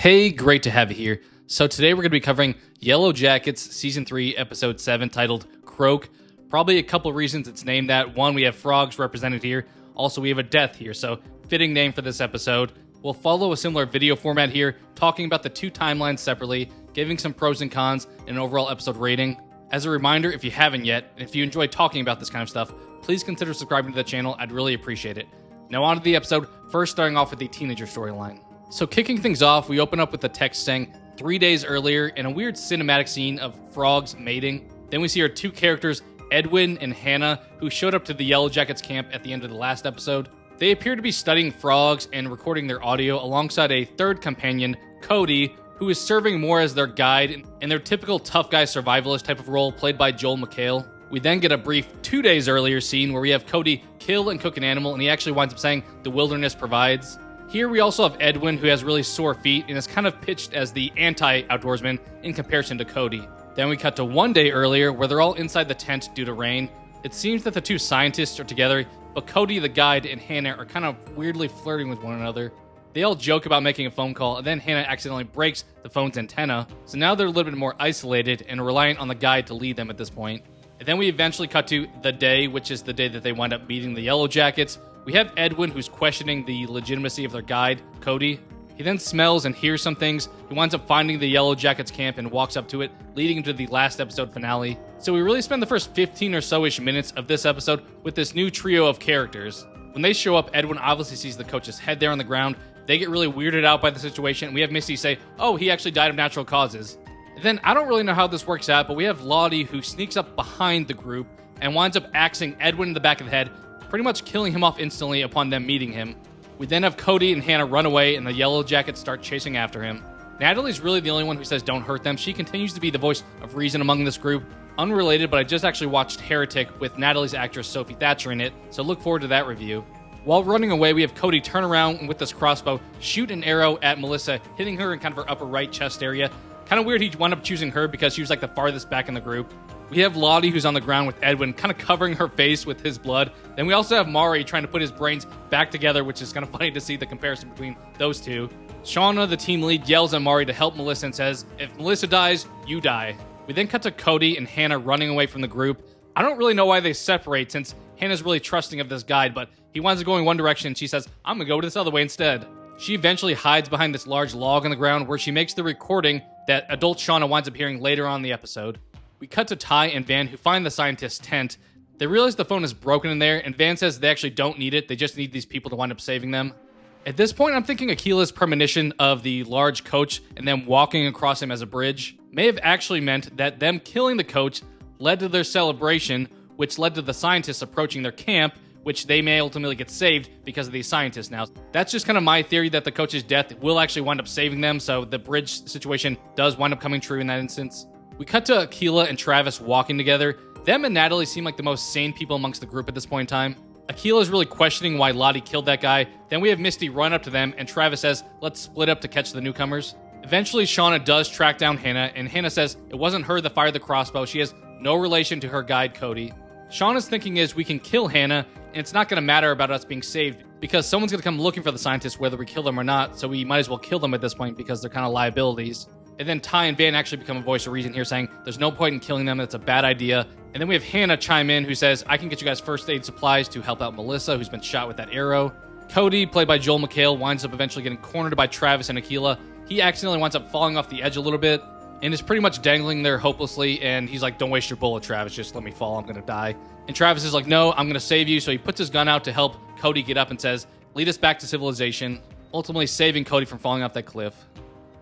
Hey, great to have you here. So today we're going to be covering Yellowjackets Season 3, Episode 7, titled Croak. Probably a couple reasons it's named that. One, we have frogs represented here. Also, we have a death here, so fitting name for this episode. We'll follow a similar video format here, talking about the two timelines separately, giving some pros and cons, and an overall episode rating. As a reminder, if you haven't yet, and if you enjoy talking about this kind of stuff, please consider subscribing to the channel. I'd really appreciate it. Now on to the episode, first starting off with the teenager storyline. So kicking things off, we open up with the text saying 3 days earlier in a weird cinematic scene of frogs mating. Then we see our two characters, Edwin and Hanna, who showed up to the Yellowjackets camp at the end of the last episode. They appear to be studying frogs and recording their audio alongside a third companion, Kody, who is serving more as their guide in their typical tough guy survivalist type of role played by Joel McHale. We then get a brief 2 days earlier scene where we have Kody kill and cook an animal, and he actually winds up saying the wilderness provides. Here we also have Edwin, who has really sore feet and is kind of pitched as the anti-outdoorsman in comparison to Kody. Then we cut to 1 day earlier where they're all inside the tent due to rain. It seems that the two scientists are together, but Kody the guide and Hanna are kind of weirdly flirting with one another. They all joke about making a phone call, and then Hanna accidentally breaks the phone's antenna, so now they're a little bit more isolated and reliant on the guide to lead them at this point. And then we eventually cut to the day, which is the day that they wind up meeting the Yellowjackets. We have Edwin, who's questioning the legitimacy of their guide, Kody. He then smells and hears some things. He winds up finding the Yellowjackets camp and walks up to it, leading into the last episode finale. So we really spend the first 15 or so-ish minutes of this episode with this new trio of characters. When they show up, Edwin obviously sees the coach's head there on the ground. They get really weirded out by the situation, and we have Misty say, oh, he actually died of natural causes. And then, I don't really know how this works out, but we have Lottie, who sneaks up behind the group and winds up axing Edwin in the back of the head, pretty much killing him off instantly upon them meeting him. We then have Kody and Hanna run away, and the Yellowjackets start chasing after him. Natalie's really the only one who says don't hurt them. She continues to be the voice of reason among this group. Unrelated, but I just actually watched Heretic with Natalie's actress Sophie Thatcher in it, so look forward to that review. While running away, we have Kody turn around and with this crossbow, shoot an arrow at Melissa, hitting her in kind of her upper right chest area. Kind of weird he wound up choosing her because she was like the farthest back in the group. We have Lottie, who's on the ground with Edwin, kind of covering her face with his blood. Then we also have Mari trying to put his brains back together, which is kind of funny to see the comparison between those two. Shauna, the team lead, yells at Mari to help Melissa and says, if Melissa dies, you die. We then cut to Kody and Hanna running away from the group. I don't really know why they separate since Hannah's really trusting of this guide, but he winds up going one direction and she says, I'm going to go this other way instead. She eventually hides behind this large log on the ground where she makes the recording that adult Shauna winds up hearing later on in the episode. We cut to Ty and Van, who find the scientist's tent. They realize the phone is broken in there, and Van says they actually don't need it. They just need these people to wind up saving them. At this point, I'm thinking Akila's premonition of the large coach and them walking across him as a bridge may have actually meant that them killing the coach led to their celebration, which led to the scientists approaching their camp, which they may ultimately get saved because of these scientists now. That's just kind of my theory that the coach's death will actually wind up saving them, so the bridge situation does wind up coming true in that instance. We cut to Akila and Travis walking together. Them and Natalie seem like the most sane people amongst the group at this point in time. Akila is really questioning why Lottie killed that guy. Then we have Misty run up to them, and Travis says, let's split up to catch the newcomers. Eventually, Shauna does track down Hanna, and Hanna says it wasn't her that fired the crossbow. She has no relation to her guide, Kody. Shauna's thinking is we can kill Hanna, and it's not going to matter about us being saved because someone's going to come looking for the scientists whether we kill them or not, so we might as well kill them at this point because they're kind of liabilities. And then Ty and Van actually become a voice of reason here saying there's no point in killing them, that's a bad idea. And then we have Hanna chime in who says, I can get you guys first aid supplies to help out Melissa, who's been shot with that arrow. Kody, played by Joel McHale, winds up eventually getting cornered by Travis and Akila. He accidentally winds up falling off the edge a little bit and is pretty much dangling there hopelessly. And he's like, don't waste your bullet, Travis. Just let me fall. I'm going to die. And Travis is like, no, I'm going to save you. So he puts his gun out to help Kody get up and says, lead us back to civilization, ultimately saving Kody from falling off that cliff.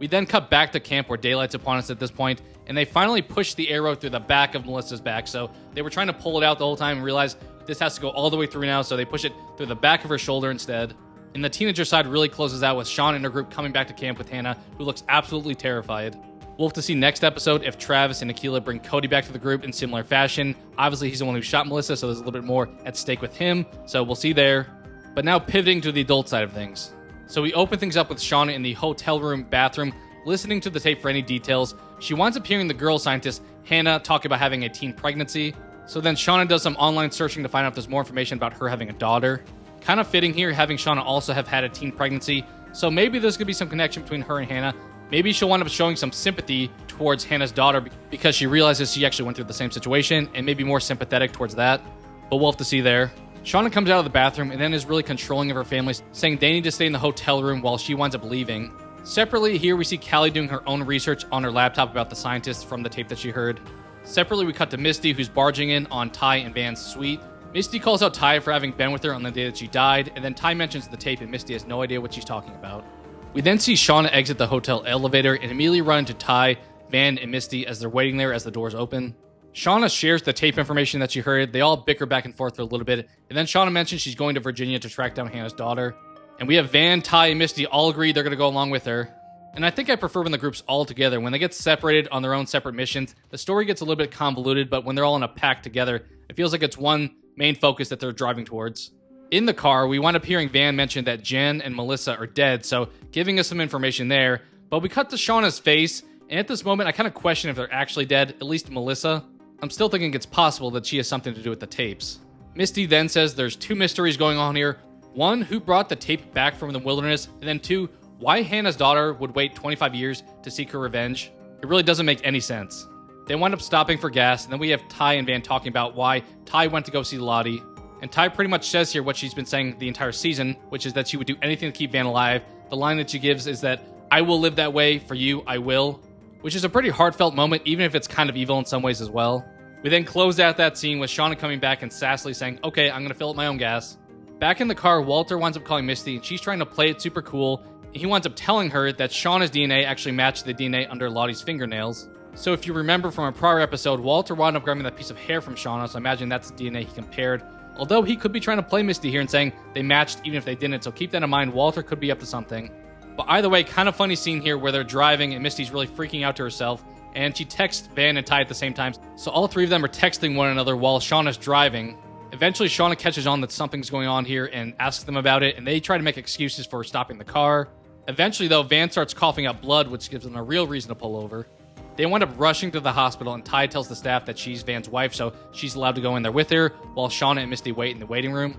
We then cut back to camp where daylight's upon us at this point, and they finally push the arrow through the back of Melissa's back. So they were trying to pull it out the whole time and realize this has to go all the way through now, so they push it through the back of her shoulder instead. And the teenager side really closes out with Sean and her group coming back to camp with Hanna, who looks absolutely terrified. We'll have to see next episode if Travis and Akila bring Kody back to the group in similar fashion. Obviously, he's the one who shot Melissa, so there's a little bit more at stake with him, so we'll see there. But now pivoting to the adult side of things. So we open things up with Shauna in the hotel room bathroom, listening to the tape for any details. She winds up hearing the girl scientist, Hanna, talk about having a teen pregnancy. So then Shauna does some online searching to find out if there's more information about her having a daughter. Kind of fitting here, having Shauna also have had a teen pregnancy, So maybe there's going to be some connection between her and Hanna. Maybe she'll wind up showing some sympathy towards Hannah's daughter because she realizes she actually went through the same situation and maybe more sympathetic towards that. But we'll have to see there. Shauna comes out of the bathroom and then is really controlling of her family, saying they need to stay in the hotel room while she winds up leaving. Separately, here we see Callie doing her own research on her laptop about the scientists from the tape that she heard. Separately, we cut to Misty, who's barging in on Ty and Van's suite. Misty calls out Ty for having been with her on the day that she died, and then Ty mentions the tape and Misty has no idea what she's talking about. We then see Shauna exit the hotel elevator and immediately run into Ty, Van, and Misty as they're waiting there as the doors open. Shauna shares the tape information that she heard. They all bicker back and forth for a little bit, and then Shauna mentions she's going to Virginia to track down Hannah's daughter. And we have Van, Ty, and Misty all agree they're going to go along with her. And I think I prefer when the group's all together. When they get separated on their own separate missions, the story gets a little bit convoluted, but when they're all in a pack together, it feels like it's one main focus that they're driving towards. In the car, we wind up hearing Van mention that Jen and Melissa are dead, so giving us some information there. But we cut to Shauna's face, and at this moment, I kind of question if they're actually dead, at least Melissa. I'm still thinking it's possible that she has something to do with the tapes. Misty then says there's two mysteries going on here. One, who brought the tape back from the wilderness, and then two, why Hannah's daughter would wait 25 years to seek her revenge. It really doesn't make any sense. They wind up stopping for gas, and then we have Ty and Van talking about why Ty went to go see Lottie. And Ty pretty much says here what she's been saying the entire season, which is that she would do anything to keep Van alive. The line that she gives is that, I will live that way, for you, I will. Which is a pretty heartfelt moment, even if it's kind of evil in some ways as well. We then close out that scene with Shauna coming back and sassily saying, okay, I'm going to fill up my own gas. Back in the car, Walter winds up calling Misty, and she's trying to play it super cool. He winds up telling her that Shauna's DNA actually matched the DNA under Lottie's fingernails. So if you remember from a prior episode, Walter wound up grabbing that piece of hair from Shauna, so I imagine that's the DNA he compared. Although he could be trying to play Misty here and saying they matched even if they didn't, so keep that in mind, Walter could be up to something. But either way, kind of funny scene here where they're driving and Misty's really freaking out to herself, and she texts Van and Ty at the same time. So all three of them are texting one another while Shauna's driving. Eventually, Shauna catches on that something's going on here and asks them about it, and they try to make excuses for stopping the car. Eventually, though, Van starts coughing up blood, which gives them a real reason to pull over. They wind up rushing to the hospital, and Ty tells the staff that she's Van's wife, so she's allowed to go in there with her, while Shauna and Misty wait in the waiting room.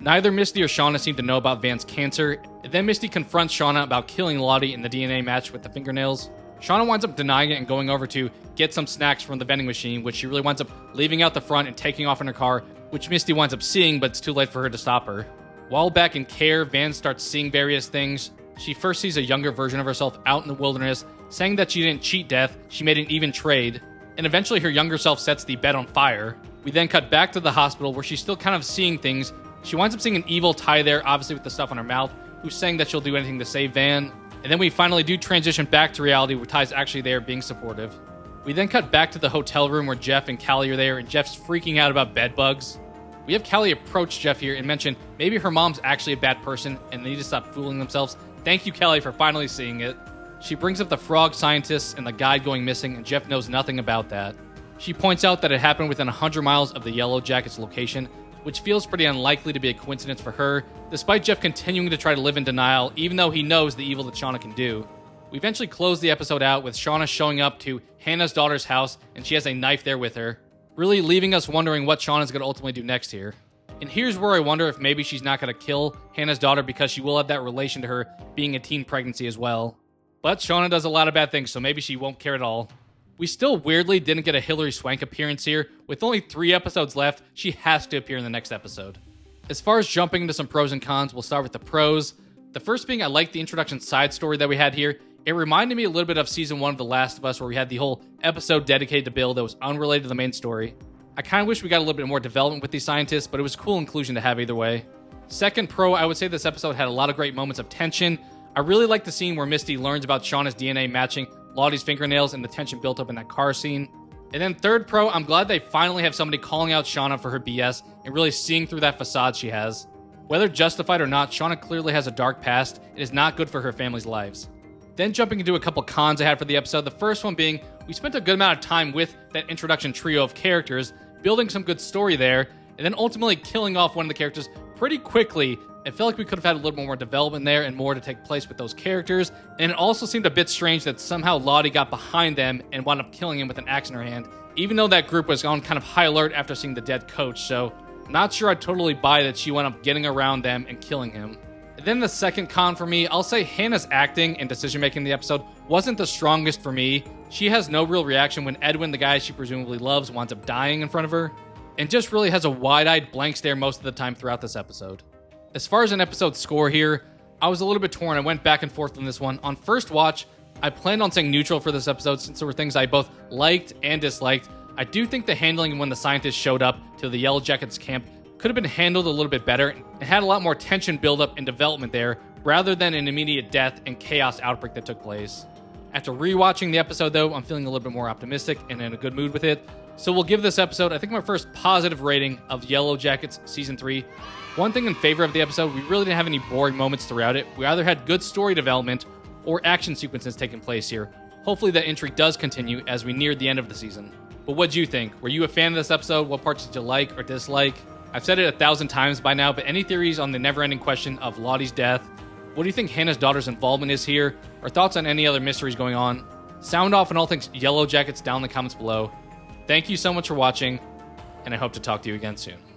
Neither Misty or Shauna seem to know about Van's cancer, and then Misty confronts Shauna about killing Lottie in the DNA match with the fingernails. Shauna winds up denying it and going over to get some snacks from the vending machine, which she really winds up leaving out the front and taking off in her car, which Misty winds up seeing, but it's too late for her to stop her. While back in care, Van starts seeing various things. She first sees a younger version of herself out in the wilderness, saying that she didn't cheat death, she made an even trade, and eventually her younger self sets the bed on fire. We then cut back to the hospital where she's still kind of seeing things. She winds up seeing an evil Ty there, obviously with the stuff on her mouth, who's saying that she'll do anything to save Van. And then we finally do transition back to reality where Ty's actually there being supportive. We then cut back to the hotel room where Jeff and Callie are there, and Jeff's freaking out about bed bugs. We have Callie approach Jeff here and mention maybe her mom's actually a bad person and they need to stop fooling themselves. Thank you, Callie, for finally seeing it. She brings up the frog scientists and the guide going missing, and Jeff knows nothing about that. She points out that it happened within 100 miles of the Yellowjackets location, which feels pretty unlikely to be a coincidence for her, despite Jeff continuing to try to live in denial, even though he knows the evil that Shauna can do. We eventually close the episode out with Shauna showing up to Hannah's daughter's house, and she has a knife there with her, really leaving us wondering what Shauna's going to ultimately do next here. And here's where I wonder if maybe she's not going to kill Hannah's daughter because she will have that relation to her being a teen pregnancy as well. But Shauna does a lot of bad things, so maybe she won't care at all. We still weirdly didn't get a Hilary Swank appearance here. With only 3 episodes left, she has to appear in the next episode. As far as jumping into some pros and cons, we'll start with the pros. The first being I like the introduction side story that we had here. It reminded me a little bit of season 1 of The Last of Us, where we had the whole episode dedicated to Bill that was unrelated to the main story. I kind of wish we got a little bit more development with these scientists, but it was a cool inclusion to have either way. Second pro, I would say this episode had a lot of great moments of tension. I really like the scene where Misty learns about Shauna's DNA matching Lottie's fingernails and the tension built up in that car scene. And then third pro, I'm glad they finally have somebody calling out Shauna for her BS and really seeing through that facade she has. Whether justified or not, Shauna clearly has a dark past. It is not good for her family's lives. Then jumping into a couple cons I had for the episode, the first one being, we spent a good amount of time with that introduction trio of characters, building some good story there, and then ultimately killing off one of the characters pretty quickly. I felt like we could have had a little bit more development there and more to take place with those characters, and it also seemed a bit strange that somehow Lottie got behind them and wound up killing him with an axe in her hand, even though that group was on kind of high alert after seeing the dead coach, so not sure I totally buy that she wound up getting around them and killing him. Then the second con for me, I'll say Hanna's acting and decision-making in the episode wasn't the strongest for me. She has no real reaction when Edwin, the guy she presumably loves, winds up dying in front of her, and just really has a wide-eyed blank stare most of the time throughout this episode. As far as an episode score here, I was a little bit torn. I went back and forth on this one. On first watch, I planned on saying neutral for this episode since there were things I both liked and disliked. I do think the handling when the scientists showed up to the Yellowjackets camp could have been handled a little bit better and had a lot more tension buildup and development there rather than an immediate death and chaos outbreak that took place. After rewatching the episode though, I'm feeling a little bit more optimistic and in a good mood with it. So we'll give this episode, I think, my first positive rating of Yellowjackets Season 3. One thing in favor of the episode, we really didn't have any boring moments throughout it. We either had good story development or action sequences taking place here. Hopefully that intrigue does continue as we near the end of the season. But what'd you think? Were you a fan of this episode? What parts did you like or dislike? I've said it 1,000 times by now, but any theories on the never-ending question of Lottie's death? What do you think Hanna's daughter's involvement is here? Or thoughts on any other mysteries going on? Sound off on all things Yellowjackets down in the comments below. Thank you so much for watching, and I hope to talk to you again soon.